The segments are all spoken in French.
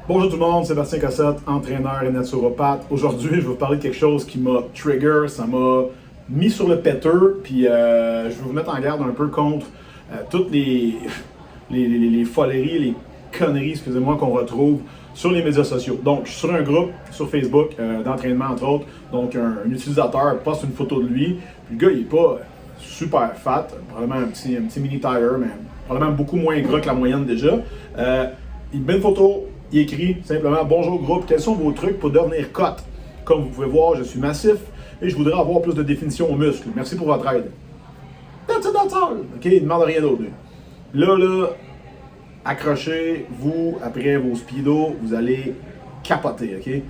Bonjour tout le monde, Sébastien Cossette, entraîneur et naturopathe. Aujourd'hui, je vais vous parler de quelque chose qui m'a trigger, ça m'a mis sur le péteux, puis je vais vous mettre en garde un peu contre toutes les foleries, les conneries, excusez-moi, qu'on retrouve sur les médias sociaux. Donc, je suis sur un groupe sur Facebook d'entraînement, entre autres. Donc, un utilisateur poste une photo de lui, puis le gars, il est pas super fat, probablement un petit mini tire, mais probablement beaucoup moins gras que la moyenne déjà. Il met une photo. Il écrit simplement « Bonjour groupe, quels sont vos trucs pour devenir cut? Comme vous pouvez voir, je suis massif et je voudrais avoir plus de définition aux muscles. Merci pour votre aide. » That's all. OK, il ne demande rien d'autre. Là, accrochez-vous après vos speedos, vous allez capoter, OK?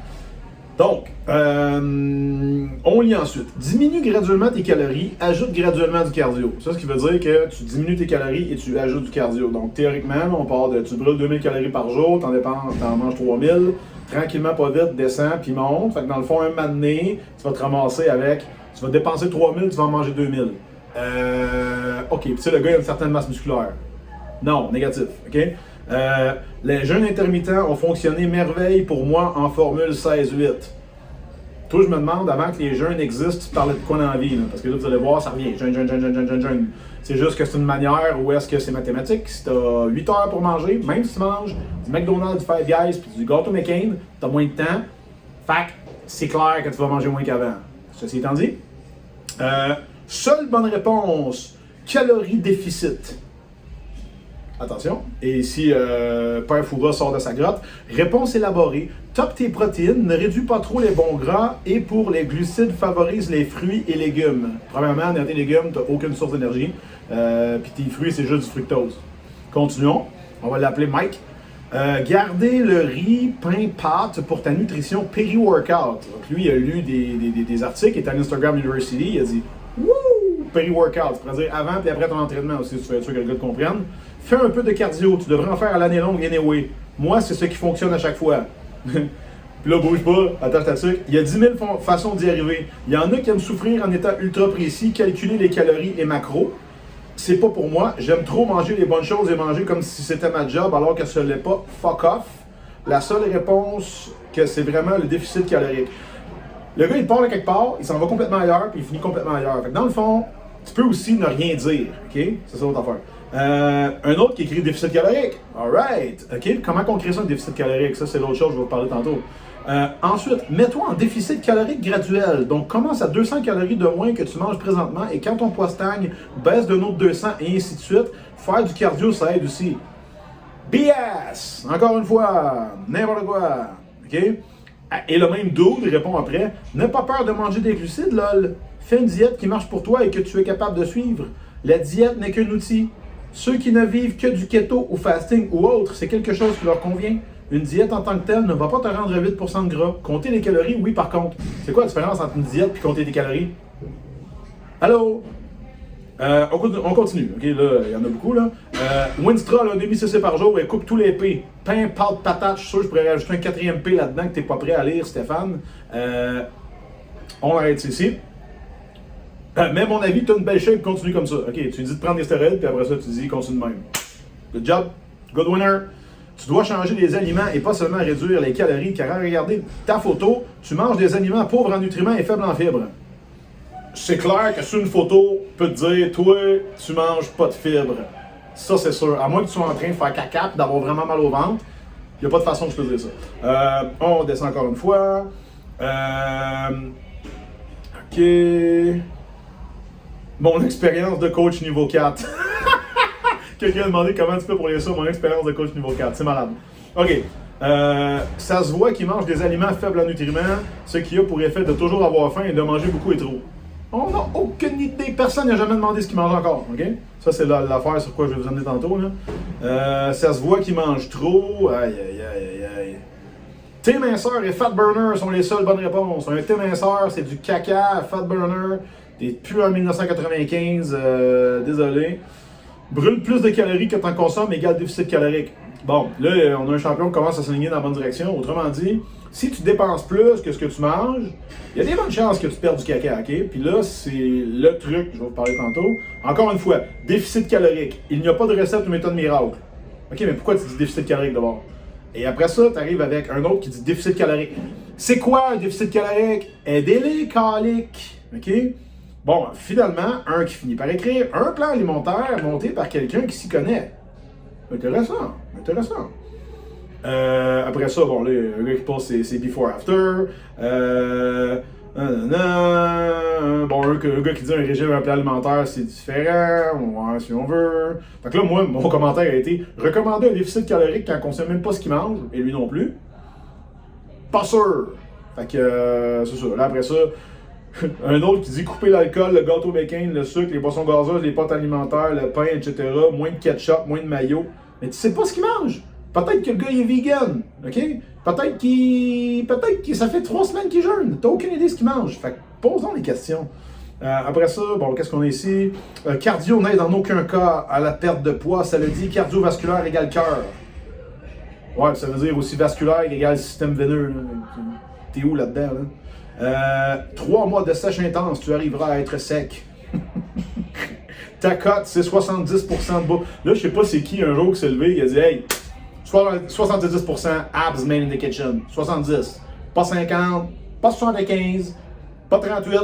Donc, on lit ensuite. Diminue graduellement tes calories, ajoute graduellement du cardio. Ça, ce qui veut dire que tu diminues tes calories et tu ajoutes du cardio. Donc, théoriquement, on part de tu brûles 2000 calories par jour, t'en manges 3000, tranquillement, pas vite, descends, puis monte. Fait que dans le fond, un moment donné, tu vas te ramasser avec, tu vas dépenser 3000, tu vas en manger 2000. OK, puis tu sais, le gars, il a une certaine masse musculaire. Non, négatif, OK? Les jeûnes intermittents ont fonctionné merveille pour moi en formule 16-8. Toi, je me demande, avant que les jeûnes existent, tu parlais de quoi dans la vie? Là? Parce que là, vous allez voir, ça revient. Jeûne. C'est juste que c'est une manière où est-ce que c'est mathématique. Si tu as 8 heures pour manger, même si tu manges du McDonald's, du Five Guys puis du gâteau McCain, tu as moins de temps. Fait que c'est clair que tu vas manger moins qu'avant. Ceci étant dit, seule bonne réponse, calories déficit. Attention, et si Père Fouras sort de sa grotte, réponse élaborée, top tes protéines, ne réduis pas trop les bons gras et pour les glucides, favorise les fruits et légumes. Premièrement, dans tes légumes, tu n'as aucune source d'énergie, puis tes fruits, c'est juste du fructose. Continuons, on va l'appeler Mike. Garder le riz, pain, pâtes pour ta nutrition péri-workout. Donc lui, il a lu des articles, il est à l'Instagram University, il a dit « Wouh! Péri-workout », ça veut dire avant et après ton entraînement aussi, si tu veux être sûr que le gars te comprenne. Fais un peu de cardio, tu devrais en faire à l'année longue anyway. Moi, c'est ce qui fonctionne à chaque fois. Puis là, bouge pas, attache ta sucre. Il y a 10 000 façons d'y arriver. Il y en a qui aiment souffrir en étant ultra précis, calculer les calories et macros. C'est pas pour moi. J'aime trop manger les bonnes choses et manger comme si c'était ma job alors que ce n'est pas. Fuck off. La seule réponse, que c'est vraiment le déficit calorique. Le gars, il part de quelque part, il s'en va complètement ailleurs, puis il finit complètement ailleurs. Fait que dans le fond, tu peux aussi ne rien dire, OK? C'est ça votre affaire. Un autre qui écrit déficit calorique. Alright. OK? Comment on crée ça, un déficit calorique? Ça, c'est l'autre chose que je vais vous parler tantôt. Ensuite, mets-toi en déficit calorique graduel. Donc, commence à 200 calories de moins que tu manges présentement et quand ton poids stagne, baisse d'un autre 200 et ainsi de suite. Faire du cardio, ça aide aussi. BS! Encore une fois, n'importe quoi. OK? Et le même dude répond après, n'aie pas peur de manger des glucides, lol. Fais une diète qui marche pour toi et que tu es capable de suivre. La diète n'est qu'un outil. Ceux qui ne vivent que du keto ou fasting ou autre, c'est quelque chose qui leur convient. Une diète en tant que telle ne va pas te rendre à 8% de gras. Compter les calories, oui, par contre. C'est quoi la différence entre une diète et compter des calories? Allô? On continue. OK, là, il y en a beaucoup, là. Winstra, là, demi-cc par jour, et coupe tous les P. Pain, pâte, patate. Je suis sûr que je pourrais rajouter un 4e P là-dedans que tu n'es pas prêt à lire, Stéphane. On arrête ici. Mais mon avis, tu as une belle shape, continue comme ça. OK, tu dis de prendre des stéroïdes, puis après ça, tu dis continue de même. Good job. Good winner. Tu dois changer les aliments et pas seulement réduire les calories, car regardez ta photo, tu manges des aliments pauvres en nutriments et faibles en fibres. C'est clair que sur une photo, peut te dire, toi, tu manges pas de fibres. Ça, c'est sûr. À moins que tu sois en train de faire caca et d'avoir vraiment mal au ventre, il n'y a pas de façon que je peux dire ça. On descend encore une fois. OK. Mon expérience de coach niveau 4. Quelqu'un a demandé comment tu fais pour lire ça, mon expérience de coach niveau 4. C'est malade. OK. Ça se voit qu'il mange des aliments faibles en nutriments, ce qui a pour effet de toujours avoir faim et de manger beaucoup et trop. On n'a aucune idée. Personne n'a jamais demandé ce qu'il mange encore. OK? Ça, c'est l'affaire sur quoi je vais vous amener tantôt. Là. Ça se voit qu'il mange trop. Aïe. Thé minceur et fat burner sont les seules bonnes réponses. Un thé minceur, c'est du caca. Fat burner, t'es plus en 1995. Désolé. Brûle plus de calories que tu en consommes égale déficit calorique. Bon, là, on a un champion qui commence à s'aligner dans la bonne direction. Autrement dit, si tu dépenses plus que ce que tu manges, il y a des bonnes chances que tu perdes du caca, OK? Puis là, c'est le truc, je vais vous parler tantôt. Encore une fois, déficit calorique. Il n'y a pas de recette ou méthode miracle. OK, mais pourquoi tu dis déficit calorique d'abord? Et après ça, tu arrives avec un autre qui dit déficit calorique. C'est quoi un déficit calorique? Aidez-les, caliques. OK? Bon, finalement, un qui finit par écrire un plan alimentaire monté par quelqu'un qui s'y connaît. Intéressant. Après ça, bon, là, le gars qui pose c'est before after. Bon, un gars qui dit un régime, un plan alimentaire, c'est différent. Ouais, si on veut. Fait que là, moi, mon commentaire a été recommander un déficit calorique quand on ne sait même pas ce qu'il mange, et lui non plus. Pas sûr. Fait que, c'est ça. Là, après ça, un autre qui dit couper l'alcool, le gâteau bacon, le sucre, les boissons gazeuses, les pâtes alimentaires, le pain, etc. Moins de ketchup, moins de mayo. Mais tu sais pas ce qu'il mange. Peut-être que le gars il est vegan, ok? Peut-être que ça fait 3 semaines qu'il jeûne. T'as aucune idée de ce qu'il mange. Fait que posons des questions. Après ça, bon, qu'est-ce qu'on a ici? Cardio n'aide en aucun cas à la perte de poids. Ça le dit cardiovasculaire égale cœur. Ouais, ça veut dire aussi vasculaire égale système veineux. T'es où là-dedans? Là? 3 mois de sèche intense, tu arriveras à être sec. Ta cote, c'est 70% de bas. Là, je sais pas c'est qui un jour qui s'est levé et a dit hey, 70% abs made in the kitchen. 70. Pas 50, pas 75, pas 38,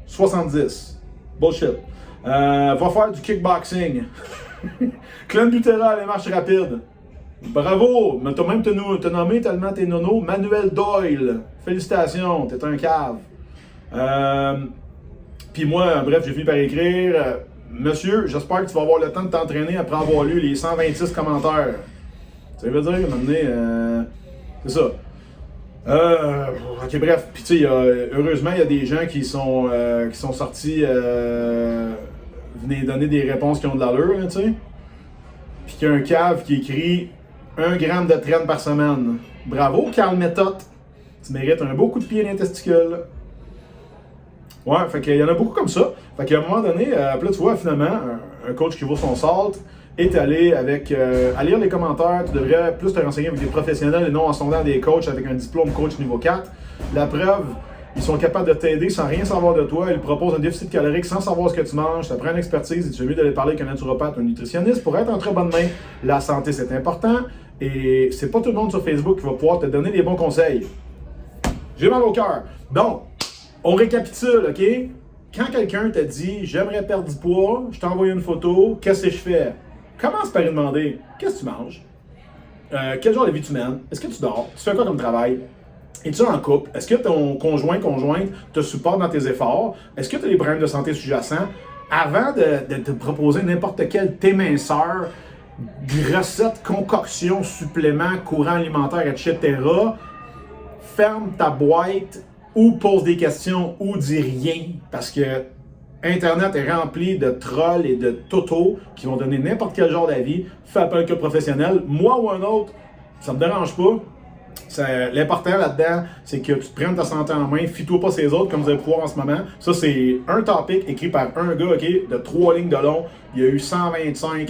70. Bullshit. Va faire du kickboxing. Clan Butera, les marches rapides. Bravo! Mais t'as même te nommé tellement t'es nono. Manuel Doyle. Félicitations, t'es un cave. Puis moi, bref, j'ai fini par écrire Monsieur, j'espère que tu vas avoir le temps de t'entraîner après avoir lu les 126 commentaires. Ça veut dire, maintenant, c'est ça. Ok, bref. Puis tu sais, heureusement, il y a des gens qui sont sortis venir donner des réponses qui ont de l'allure, tu sais. Puis qu'il y a un cave qui écrit 1 gramme de traîne par semaine. Bravo, Carl Méthode. Tu mérites un beau coup de pied dans les testicules. Ouais, fait qu'il y en a beaucoup comme ça. Fait qu'à un moment donné, là, tu vois, finalement, un coach qui vaut son salt est allé avec. À lire les commentaires, tu devrais plus te renseigner avec des professionnels et non en sondant des coachs avec un diplôme coach niveau 4. La preuve, ils sont capables de t'aider sans rien savoir de toi. Ils proposent un déficit calorique sans savoir ce que tu manges. Ça prend une expertise et tu es mieux d'aller parler avec un naturopathe ou un nutritionniste pour être en très bonne main. La santé, c'est important. Et c'est pas tout le monde sur Facebook qui va pouvoir te donner des bons conseils. J'ai mal au cœur. Donc, on récapitule, OK? Quand quelqu'un te dit « J'aimerais perdre du poids, je t'envoie une photo, qu'est-ce que je fais? » Commence par lui demander « Qu'est-ce que tu manges? Quel genre de vie tu mènes? Est-ce que tu dors? Tu fais quoi comme travail? Es-tu en couple? Est-ce que ton conjointe te supporte dans tes efforts? Est-ce que tu as des problèmes de santé sous-jacents? » Avant de te proposer n'importe quelle éminceur, recette, concoction, supplément, courant alimentaire, etc., ferme ta boîte ou pose des questions ou dis rien parce que Internet est rempli de trolls et de totos qui vont donner n'importe quel genre d'avis. Fais appel à un cas professionnel. Moi ou un autre, ça me dérange pas. L'important là-dedans, c'est que tu te prennes ta santé en main, fie-toi pas ces autres comme vous allez pouvoir en ce moment. Ça, c'est un topic écrit par un gars, OK, de 3 lignes de long. Il y a eu 125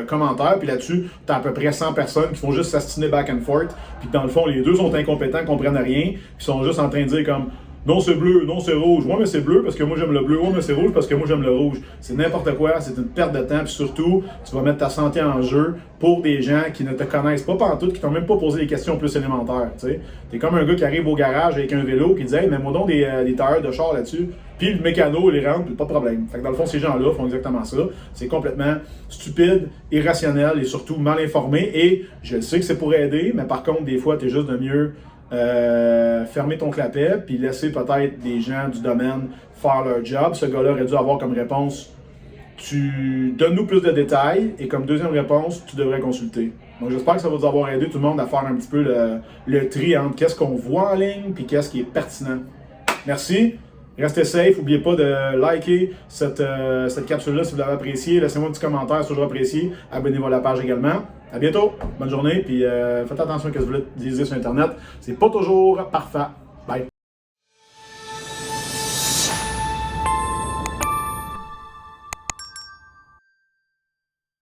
commentaires, puis là-dessus, tu as à peu près 100 personnes qui font juste s'astiner back and forth, puis dans le fond, les deux sont incompétents, comprennent rien, puis sont juste en train de dire comme non c'est bleu, non c'est rouge, ouais mais c'est bleu parce que moi j'aime le bleu, ouais mais c'est rouge parce que moi j'aime le rouge. C'est n'importe quoi, c'est une perte de temps, puis surtout, tu vas mettre ta santé en jeu pour des gens qui ne te connaissent pas pantoute, qui t'ont même pas posé des questions plus élémentaires, tu sais. T'es comme un gars qui arrive au garage avec un vélo, qui dit hey, mets-moi donc des tailleurs de char là-dessus, puis le mécano il rentre, puis pas de problème. Fait que dans le fond, ces gens-là font exactement ça. C'est complètement stupide, irrationnel et surtout mal informé, et je sais que c'est pour aider, mais par contre, des fois, t'es juste de mieux fermer ton clapet puis laisser peut-être des gens du domaine faire leur job. Ce gars-là aurait dû avoir comme réponse tu donnes-nous plus de détails et comme deuxième réponse, tu devrais consulter. Donc j'espère que ça va vous avoir aidé tout le monde à faire un petit peu le tri entre qu'est-ce qu'on voit en ligne puis qu'est-ce qui est pertinent. Merci. Restez safe, n'oubliez pas de liker cette capsule-là si vous l'avez appréciée. Laissez-moi un petit commentaire si vous l'avez apprécié. Abonnez-vous à la page également. À bientôt, bonne journée, puis faites attention à ce que vous lisez sur Internet. C'est pas toujours parfait. Bye.